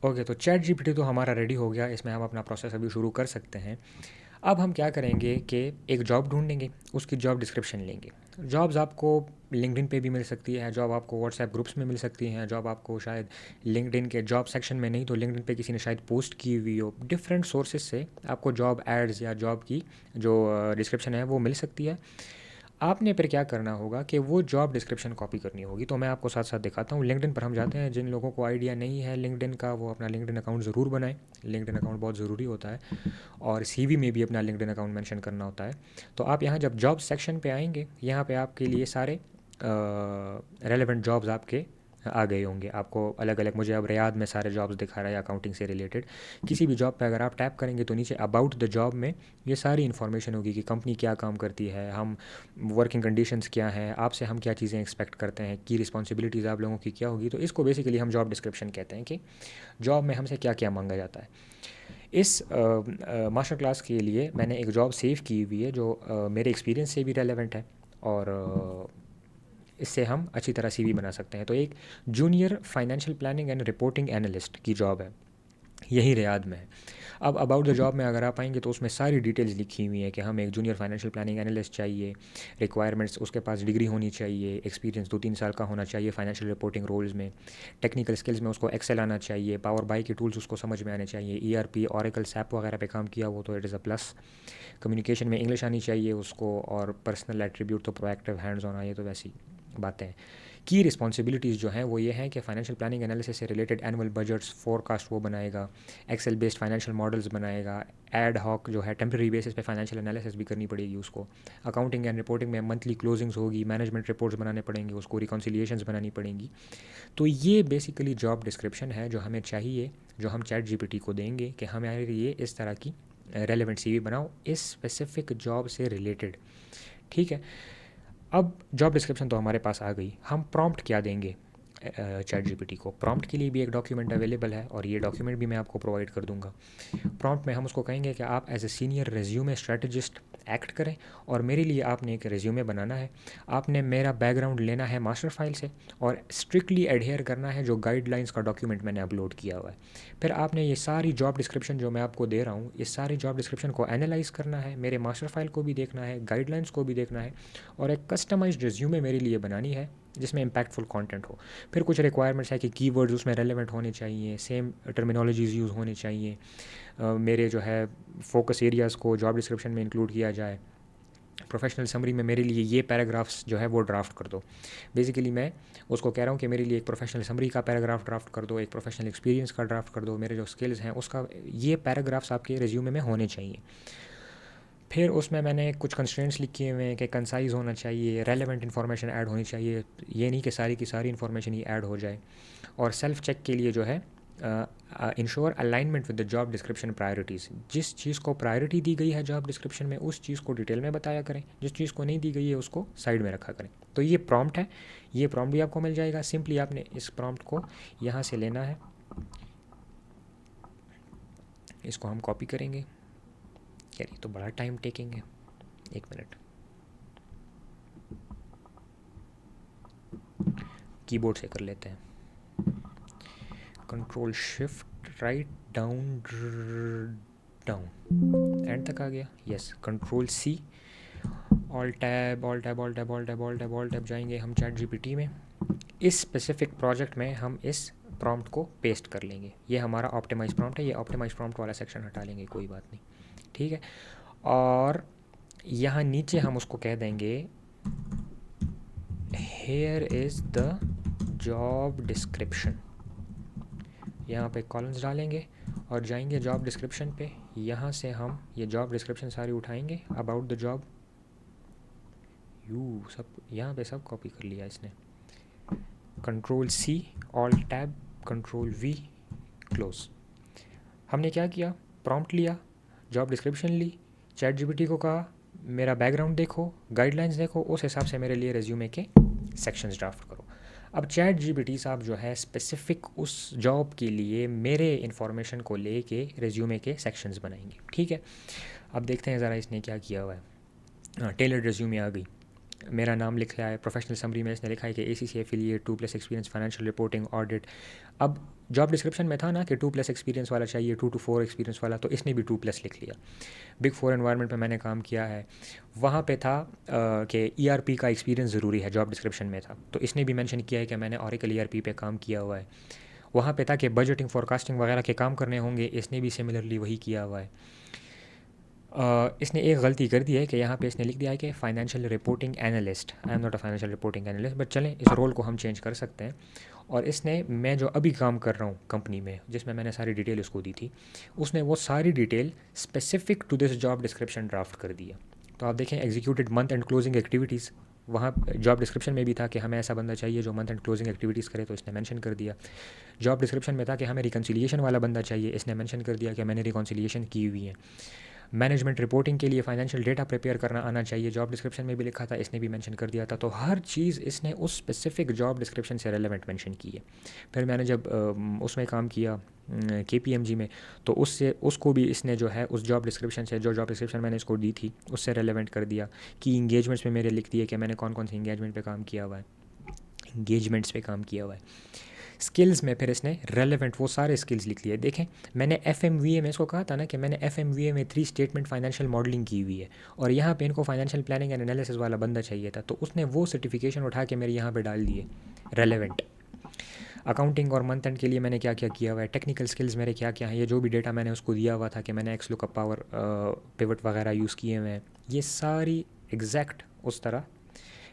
Okay, तो chat GPT तो हमारा रेडी हो गया, इसमें हम अपना प्रोसेस अभी शुरू कर सकते हैं। अब हम क्या करेंगे कि एक जॉब ढूंढेंगे, उसकी जॉब डिस्क्रिप्शन लेंगे। जॉब्स आपको लिंक्डइन पे भी मिल सकती है, जॉब आपको व्हाट्सएप ग्रुप्स में मिल सकती हैं, जॉब आपको शायद लिंक्डइन के जॉब सेक्शन में नहीं तो लिंक्डइन पे किसी ने शायद पोस्ट की हुई हो। डिफरेंट सोर्सेज से आपको जॉब एड्स या जॉब की जो डिस्क्रिप्शन है वो मिल सकती है। आपने फिर क्या करना होगा कि वो जॉब डिस्क्रिप्शन कॉपी करनी होगी। तो मैं आपको साथ साथ दिखाता हूँ। लिंक्डइन पर हम जाते हैं। जिन लोगों को आइडिया नहीं है लिंक्डइन का, वो अपना लिंक्डइन अकाउंट ज़रूर बनाएं। लिंक्डइन अकाउंट बहुत ज़रूरी होता है, और सीवी में भी अपना लिंक्डइन अकाउंट मेंशन करना होता है। तो आप यहाँ जब जॉब सेक्शन पे आएंगे, यहाँ पे आपके लिए सारे रेलेवेंट जॉब्स आपके आ गए होंगे। आपको अलग अलग, मुझे अब रियाद में सारे जॉब्स दिखा रहा है अकाउंटिंग से रिलेटेड। किसी भी जॉब पे अगर आप टैप करेंगे तो नीचे अबाउट द जॉब में ये सारी इन्फॉर्मेशन होगी कि कंपनी क्या काम करती है, हम वर्किंग कंडीशंस क्या हैं, आपसे हम क्या चीज़ें एक्सपेक्ट करते हैं, की रिस्पॉन्सिबिलिटीज़ आप लोगों की क्या होगी। तो इसको बेसिकली हम जॉब डिस्क्रिप्शन कहते हैं कि जॉब में हमसे क्या क्या मांगा जाता है। इस मास्टर क्लास के लिए मैंने एक जॉब सेव की हुई है जो मेरे एक्सपीरियंस से भी रेलेवेंट है, और इससे हम अच्छी तरह सीवी बना सकते हैं। तो एक junior financial planning and reporting analyst की जॉब है, यही रियाद में है। अब अबाउट द जॉब में अगर आप आएंगे तो उसमें सारी डिटेल्स लिखी हुई हैं कि हमें एक जूनियर फाइनेंशियल प्लानिंग एनालिस्ट चाहिए। रिक्वायरमेंट्स, उसके पास डिग्री होनी चाहिए, एक्सपीरियंस 2-3 साल का होना चाहिए फाइनेंशियल रिपोर्टिंग रोल्स में। टेक्निकल स्किल्स में उसको एक्सेल आना चाहिए, पावर बाई के टूल्स उसको समझ में आने चाहिए, ईआरपी ओरेकल सैप वगैरह पे काम किया हो तो it is a plus. Communication में इंग्लिश आनी चाहिए उसको, और पर्सनल एट्रीब्यूट तो प्रोएक्टिव हैंड्स ऑन, ये तो वैसी बातें हैं। की रिस्पॉन्सिबिलिटीज़ जो हैं वो ये हैं कि फाइनेंशियल प्लानिंग एनालिसिस से रिलेटेड एनुअल बजट्स, फोरकास्ट वो बनाएगा, एक्सेल बेस्ड फाइनेंशियल मॉडल्स बनाएगा, एड हॉक जो है टेम्प्रेरी बेसिस पे फाइनेंशियल एनालिसिस भी करनी पड़ेगी उसको। अकाउंटिंग एंड रिपोर्टिंग में मंथली क्लोजिंग्स होगी, मैनेजमेंट रिपोर्ट्स बनाने पड़ेंगे उसको, रिकॉन्सिलिएशंस बनानी पड़ेंगी। तो ये बेसिकली जॉब डिस्क्रिप्शन है जो हमें चाहिए, जो हम चैट जीपीटी को देंगे कि हमारे लिए इस तरह की रेलेवेंट सीवी बनाओ इस स्पेसिफिक जॉब से रिलेटेड। ठीक है, अब जॉब डिस्क्रिप्शन तो हमारे पास आ गई, हम प्रॉम्प्ट क्या देंगे चैट जीपीटी को। प्रॉम्प्ट के लिए भी एक डॉक्यूमेंट अवेलेबल है, और ये डॉक्यूमेंट भी मैं आपको प्रोवाइड कर दूंगा। प्रॉम्प्ट में हम उसको कहेंगे कि आप as a senior resume strategist act करें, और मेरे लिए आपने एक रेज्यूमे बनाना है। आपने मेरा बैकग्राउंड लेना है मास्टर फाइल से, और स्ट्रिक्टली एडहेयर करना है जो गाइडलाइंस का डॉक्यूमेंट मैंने अपलोड किया हुआ है। फिर आपने ये सारी जॉब डिस्क्रिप्शन जो मैं आपको दे रहा हूँ, इस सारी जॉब डिस्क्रिप्शन को एनालाइज करना है, मेरे मास्टर फाइल को भी देखना है, गाइडलाइंस को भी देखना है, और एक कस्टमाइज्ड रिज्यूमे मेरे लिए बनानी है जिसमें इम्पैक्टफुल कंटेंट हो। फिर कुछ रिक्वायरमेंट्स है कि कीवर्ड्स उसमें रेलेवेंट होने चाहिए, सेम टर्मिनोलॉजीज़ यूज़ होनी चाहिए, मेरे जो है फोकस एरियाज़ को जॉब डिस्क्रिप्शन में इंक्लूड किया जाए। प्रोफेशनल समरी में मेरे लिए ये पैराग्राफ्स जो है वो ड्राफ्ट कर दो। बेसिकली मैं उसको कह रहा हूँ कि मेरे लिए एक प्रोफेशनल समरी का पैराग्राफ ड्राफ्ट कर दो, एक प्रोफेशनल एक्सपीरियंस का ड्राफ्ट कर दो, मेरे जो स्किल्स हैं उसका, ये पैराग्राफ्स आपके रिज्यूमे में होने चाहिए। फिर उसमें मैंने कुछ कंस्ट्रेंट्स लिखे हुए हैं कि कंसाइज होना चाहिए, रेलेवेंट इन्फॉर्मेशन ऐड होनी चाहिए, ये नहीं कि सारी की सारी इन्फॉर्मेशन ही ऐड हो जाए। और सेल्फ चेक के लिए जो है, ensure alignment with the job description priorities. जिस चीज़ को प्रायोरिटी दी गई है जॉब डिस्क्रिप्शन में, उस चीज़ को डिटेल में बताया करें, जिस चीज़ को नहीं दी गई है उसको साइड में रखा करें। तो ये प्रॉम्प्ट है, ये प्रॉम्प्ट भी आपको मिल जाएगा। सिंपली आपने इस प्रॉम्प्ट को यहाँ से लेना है, इसको हम कॉपी करेंगे। यार ये तो बड़ा टाइम टेकिंग है, एक मिनट। कीबोर्ड से कर लेते हैं। Control shift right down, down end तक आ गया। Yes, control C, all tab, all tab, all tab, all tab, all tab, all tab, जाएंगे हम चैट जीपीटी में। इस स्पेसिफिक प्रोजेक्ट में हम इस प्रॉम्प्ट को पेस्ट कर लेंगे। ये हमारा ऑप्टिमाइज प्रॉम्प्ट है, ये ऑप्टिमाइज प्रॉम्प्ट वाला सेक्शन हटा लेंगे, कोई बात नहीं। ठीक है, और यहाँ नीचे हम उसको कह देंगे here is the job description. यहाँ पे कॉलम्स डालेंगे और जाएंगे जॉब डिस्क्रिप्शन पे। यहाँ से हम ये जॉब डिस्क्रिप्शन सारी उठाएंगे, अबाउट द जॉब, यू सब यहाँ पे सब कॉपी कर लिया इसने। Control C, all tab, control V, close. हमने क्या किया, प्रॉम्प्ट लिया, जॉब डिस्क्रिप्शन ली, चैट जीपीटी को कहा मेरा बैकग्राउंड देखो, गाइडलाइंस देखो, उस हिसाब से मेरे लिए रेज्यूमे के सेक्शंस ड्राफ्ट करो। अब चैट जीपीटी साहब जो है स्पेसिफिक उस जॉब के लिए मेरे इन्फॉर्मेशन को लेके रेज्यूमे के सेक्शंस बनाएंगे। ठीक है, अब देखते हैं ज़रा इसने क्या किया हुआ है। हाँ, टेलर्ड रेज्यूमे आ गई। मेरा नाम लिखा है, प्रोफेशनल समरी में इसने लिखा है कि ACC affiliate, 2+ experience financial reporting audit. अब जॉब डिस्क्रिप्शन में था ना कि 2+ एक्सपीरियंस वाला चाहिए, 2 to 4 एक्सपीरियंस वाला, तो इसने भी 2+ लिख लिया। बिग 4 एनवायरनमेंट में मैंने काम किया है, वहाँ पे था कि ERP का एक्सपीरियंस ज़रूरी है, जॉब डिस्क्रिप्शन में था, तो इसने भी मेंशन किया है कि मैंने Oracle ERP पे काम किया हुआ है। वहाँ पे था कि बजटिंग, फोरकास्टिंग वगैरह के काम करने होंगे, इसने भी सिमिलरली वही किया हुआ है। इसने एक गलती कर दी है कि यहाँ पे इसने लिख दिया है कि financial reporting analyst. I am not a financial reporting analyst, but चलें इस रोल को हम चेंज कर सकते हैं। और इसने, मैं जो अभी काम कर रहा हूँ कंपनी में जिसमें मैंने सारी डिटेल उसको दी थी, उसने वो सारी detail specific to this job description draft कर दिया। तो आप देखें, executed month end closing activities, वहाँ जॉब डिस्क्रिप्शन में भी था कि हमें ऐसा बंदा चाहिए जो मंथ एंड क्लोजिंग एक्टिविटीज़ करे, तो इसने मेंशन कर दिया। जॉब डिस्क्रिप्शन में था कि हमें रिकन्सिलिएशन वाला बंदा चाहिए, इसने मेंशन कर दिया कि मैंने रिकन्सिलिएशन की हुई है। मैनेजमेंट रिपोर्टिंग के लिए फाइनेंशियल डेटा प्रिपेयर करना आना चाहिए, जॉब डिस्क्रिप्शन में भी लिखा था, इसने भी मेंशन कर दिया था। तो हर चीज़ इसने उस स्पेसिफिक जॉब डिस्क्रिप्शन से रेलेवेंट मेंशन की है। फिर मैंने जब उसमें काम किया KPMG में, तो उससे उसको भी इसने जो है उस जॉब डिस्क्रिप्शन से, जो जॉब डिस्क्रिप्शन मैंने इसको दी थी उससे रेलेवेंट कर दिया। कि इंगेजमेंट्स में मेरे लिख दिए कि मैंने कौन कौन से इंगेजमेंट पे काम किया हुआ है, इंगेजमेंट्स पे काम किया हुआ है। स्किल्स में फिर इसने रेलेवेंट वो सारे स्किल्स लिख लिए। देखें, मैंने FMVA में इसको कहा था ना कि मैंने FMVA में 3 स्टेटमेंट फाइनेंशियल मॉडलिंग की हुई है, और यहाँ पे इनको फाइनेंशियल प्लानिंग एंड एनालिसिस वाला बंदा चाहिए था, तो उसने वो सर्टिफिकेशन उठा के मेरे यहाँ पे डाल दिए रेलेवेंट। अकाउंटिंग और मंथ एंड के लिए मैंने क्या क्या किया हुआ है, टेक्निकल स्किल्स मेरे क्या क्या हैं, ये जो भी डेटा मैंने उसको दिया हुआ था कि मैंने एक्स लुकअप, पावर पिवट वगैरह यूज़ किए हुए हैं, ये सारी एग्जैक्ट उस तरह।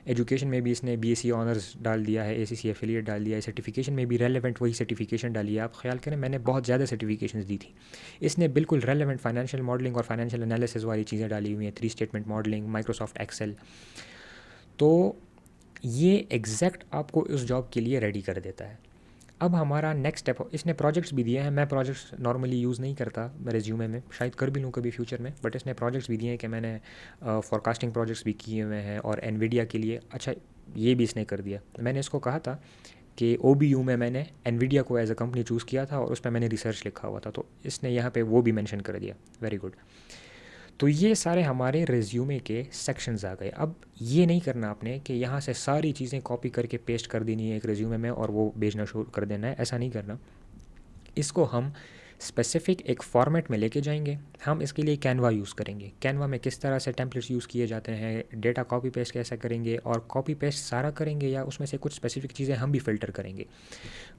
एजुकेशन में भी इसने BSc ऑनर्स डाल दिया है, ACC एफिलिएट डाल दिया है। सर्टिफिकेशन में भी रेलेवेंट वही सर्टिफिकेशन डाली है। आप ख्याल करें, मैंने बहुत ज़्यादा सर्टिफिकेशंस दी थी, इसने बिल्कुल रेलेवेंट फाइनेंशियल मॉडलिंग और फाइनेंशियल एनालिसिस वाली चीज़ें डाली हुई हैं, 3 स्टेटमेंट मॉडलिंग, माइक्रोसॉफ्ट एक्सेल। तो ये एग्जैक्ट आपको उस जॉब के लिए रेडी कर देता है। अब हमारा नेक्स्ट स्टेप, इसने प्रोजेक्ट्स भी दिए हैं। मैं प्रोजेक्ट्स नॉर्मली यूज़ नहीं करता रेज्यूमे में, शायद कर भी लूँ कभी फ्यूचर में, बट इसने प्रोजेक्ट्स भी दिए हैं कि मैंने फोरकास्टिंग प्रोजेक्ट्स भी किए हुए हैं, और एनवीडिया के लिए, अच्छा ये भी इसने कर दिया। मैंने इसको कहा था कि OBU में मैंने एनवीडिया को एज अ कंपनी चूज़ किया था, और उस पर मैंने रिसर्च लिखा हुआ था, तो इसने यहाँ पे वो भी मेंशन कर दिया। Very good. तो ये सारे हमारे रिज्यूमे के सेक्शंस आ गए। अब ये नहीं करना आपने कि यहाँ से सारी चीज़ें कॉपी करके पेस्ट कर देनी है एक रिज्यूमे में और वो भेजना शुरू कर देना है, ऐसा नहीं करना। इसको हम स्पेसिफिक एक फॉर्मेट में लेके जाएंगे। हम इसके लिए कैनवा यूज़ करेंगे। कैनवा में किस तरह से टेम्पलेट्स यूज़ किए जाते हैं, डेटा कॉपी पेस्ट कैसे करेंगे, और कॉपी पेस्ट सारा करेंगे या उसमें से कुछ स्पेसिफिक चीज़ें हम भी फ़िल्टर करेंगे।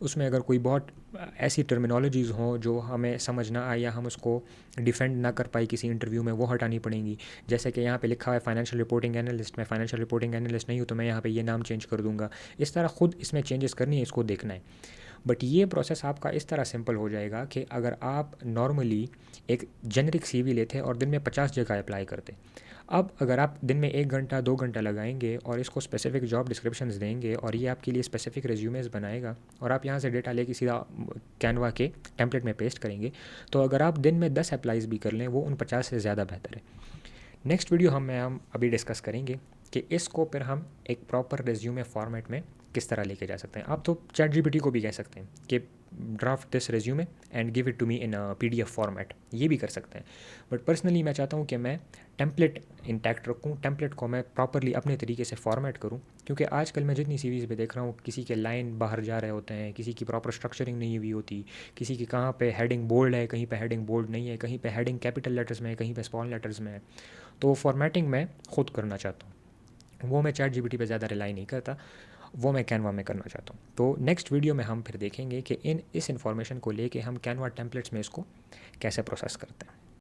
उसमें अगर कोई बहुत ऐसी टर्मिनोलॉजीज़ हों जो हमें समझ ना आए या हम उसको डिफेंड ना कर पाए किसी इंटरव्यू में, वो हटानी पड़ेंगी। जैसे कि यहाँ पे लिखा है फाइनेंशियल रिपोर्टिंग एनालिस्ट, मैं फाइनेंशियल रिपोर्टिंग एनालिस्ट नहीं हूँ, तो मैं यहाँ पे ये नाम चेंज कर दूँगा। इस तरह खुद इसमें चेंजेस करनी है, इसको देखना है। बट ये प्रोसेस आपका इस तरह सिंपल हो जाएगा कि अगर आप नॉर्मली एक जेनरिक CV लेते और दिन में 50 जगह अप्लाई करते, अब अगर आप दिन में 1 घंटा 2 घंटा लगाएंगे और इसको स्पेसिफिक जॉब डिस्क्रिप्शंस देंगे और ये आपके लिए स्पेसिफिक रेज्यूमेस बनाएगा, और आप यहाँ से डेटा लेके सीधा कैनवा के टेम्पलेट में पेस्ट करेंगे, तो अगर आप दिन में 10 अप्लाईज भी कर लें, वो उन 50 से ज़्यादा बेहतर है। नेक्स्ट वीडियो हम अभी डिस्कस करेंगे कि इसको फिर हम एक प्रॉपर रेज्यूमे फॉर्मेट में किस तरह लेके जा सकते हैं। आप तो ChatGPT को भी कह सकते हैं कि draft this resume and give it to me in PDF format, ये भी कर सकते हैं। बट पर्सनली मैं चाहता हूँ कि मैं टेम्पलेट इंटैक्ट रखूँ, टेम्पलेट को मैं प्रॉपरली अपने तरीके से फॉर्मेट करूँ, क्योंकि आजकल मैं जितनी CVs पे देख रहा हूँ, किसी के लाइन बाहर जा रहे होते हैं, किसी की प्रॉपर स्ट्रक्चरिंग नहीं हुई होती, किसी की कहाँ पे हेडिंग बोल्ड है, कहीं पे हेडिंग बोल्ड नहीं है, कहीं पे हेडिंग कैपिटल लेटर्स में है, कहीं पे स्मॉल लेटर्स में है। तो फॉर्मेटिंग मैं खुद करना चाहता हूँ, वो मैं ChatGPT पे ज़्यादा रिलाई नहीं करता, वो मैं कैनवा में करना चाहता हूँ। तो नेक्स्ट वीडियो में हम फिर देखेंगे कि इस इन्फॉर्मेशन को लेके हम कैनवा टेम्पलेट्स में इसको कैसे प्रोसेस करते हैं।